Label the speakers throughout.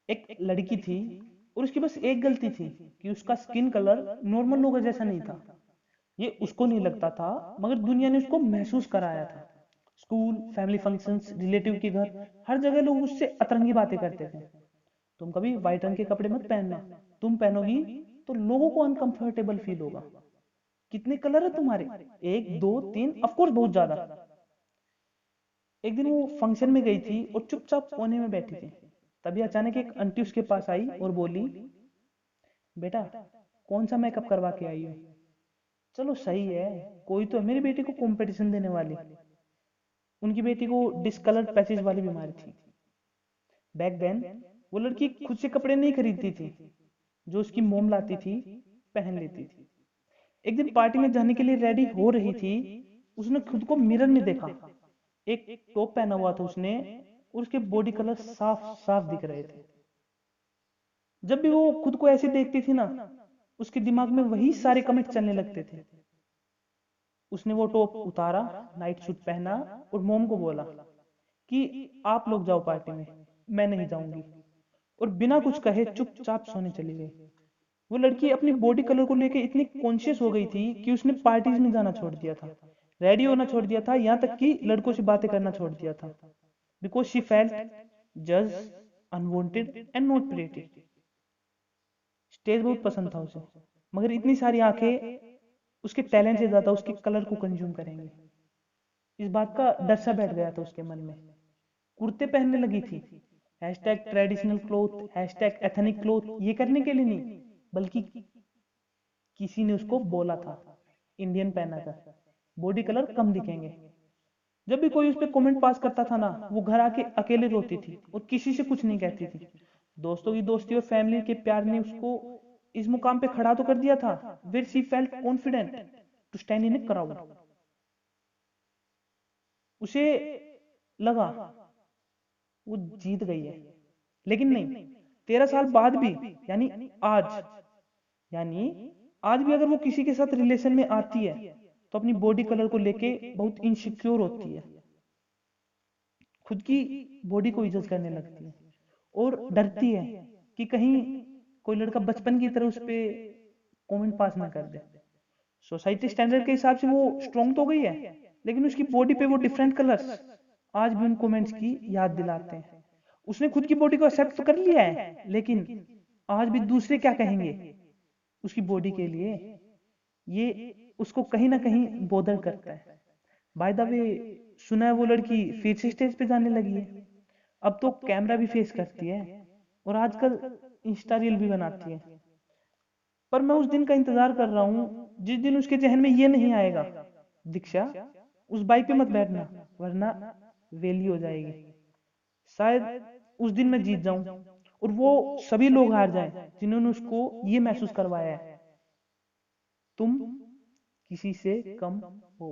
Speaker 1: एक लड़की थी और उसकी बस एक गलती थी कि उसका स्किन कलर नॉर्मल लोगों जैसा नहीं था। ये उसको नहीं लगता था, मगर दुनिया ने उसको महसूस कराया था। स्कूल, फैमिली फंक्शंस, रिलेटिव के घर, हर जगह लोग उससे अतरंगी बातें करते थे। तुम कभी व्हाइट रंग के कपड़े मत पहनना, तुम पहनोगी तो लोगों को अनकंफर्टेबल फील होगा। कितने कलर है तुम्हारे? एक, दो, तीन, ऑफ कोर्स बहुत ज्यादा। एक दिन वो फंक्शन में गई थी और चुपचाप कोने में बैठी थी। तभी अचानक एक आंटी उसके पास आई और बोली, बेटा कौन सा मेकअप करवा के आई हो? चलो सही है, कोई तो है मेरी बेटी को कंपटीशन देने वाली। उनकी बेटी को डिस्कलर्ड पैचेस वाली बीमारी थी। बैक देन वो लड़की खुद से कपड़े नहीं खरीदती थी, जो उसकी मोम लाती थी पहन लेती थी। एक दिन पार्टी में जाने के लिए रेडी हो रही थी, उसने खुद को मिरर में देखा। एक टॉप पहना हुआ था उसने और उसके बॉडी कलर साफ साफ दिख रहे थे। जब भी वो खुद को ऐसे देखती थी ना, उसके दिमाग में वही सारे कमेंट चलने लगते थे। उसने वो टॉप उतारा, नाइट सूट पहना और मोम को बोला कि आप लोग जाओ पार्टी में, मैं नहीं जाऊंगी। और बिना कुछ कहे चुपचाप सोने चली गई। वो लड़की अपनी बॉडी कलर को लेकर इतनी कॉन्शियस हो गई थी कि उसने पार्टीज में जाना छोड़ दिया था, रेडी होना छोड़ दिया था, यहाँ तक कि लड़कों से बातें करना छोड़ दिया था। बिकॉज शी फेल्ट जज, unwanted and not pretty. Stage बहुत पसंद था उसे, मगर इतनी सारी आंखें उसके टैलेंट से ज्यादा उसके कलर को कंज्यूम करेंगे। इस बात का डर सा बैठ गया था उसके मन में। कुर्ते पहनने लगी थी, hashtag traditional cloth, hashtag ethnic cloth, ये करने के लिए नहीं, बल्कि किसी ने उसको बोला था इंडियन पहना कर, बॉडी कलर कम दिखेंगे। जब भी कोई उस पर कमेंट पास करता था ना, वो घर आके अकेले रोती थी और किसी से कुछ नहीं कहती थी। दोस्तों की दोस्ती और फैमिली के प्यार ने उसको इस मुकाम पे खड़ा तो कर दिया था, where she felt confident to stand in a crowd. उसे लगा वो जीत गई है। लेकिन नहीं, 13 साल बाद भी, यानी आज, यानी आज भी अगर वो किसी के साथ रिलेशन में आती है तो अपनी बॉडी कलर को लेके बहुत इनसिक्योर होती है, खुद की बॉडी को इज्जत करने लगती है और डरती है कि कहीं कोई लड़का बचपन की तरह उस पर कमेंट पास ना कर दे। सोसाइटी स्टैंडर्ड के हिसाब से वो स्ट्रॉन्ग तो हो गई है, लेकिन उसकी बॉडी पे वो डिफरेंट कलर्स आज भी उन कमेंट्स की याद दिलाते हैं। उसने खुद की बॉडी को एक्सेप्ट तो कर लिया है, लेकिन आज भी दूसरे क्या कहेंगे उसकी बॉडी के लिए, ये उसको कहीं ना कहीं बोदर करता है। बाय द वे, सुना है वो लड़की फिर से स्टेज पे जाने लगी है। अब तो कैमरा भी फेस करती है और आजकल इंस्टा रील भी बनाती है। पर मैं उस दिन का इंतजार कर रहा हूँ जिस दिन उसके जहन में ये नहीं आएगा, दीक्षा उस बाइक पे मत बैठना, वरना वेली हो जाएगी। शायद उस दिन मैं जीत जाऊं और वो सभी लोग हार जाएं जिन्होंने उसको ये महसूस करवाया है, तुम किसी से कम हो।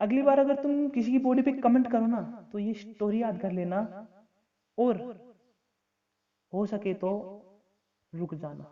Speaker 1: अगली बार अगर तुम किसी की बॉडी पे कमेंट करो ना, तो ये स्टोरी याद कर लेना और हो सके तो रुक जाना।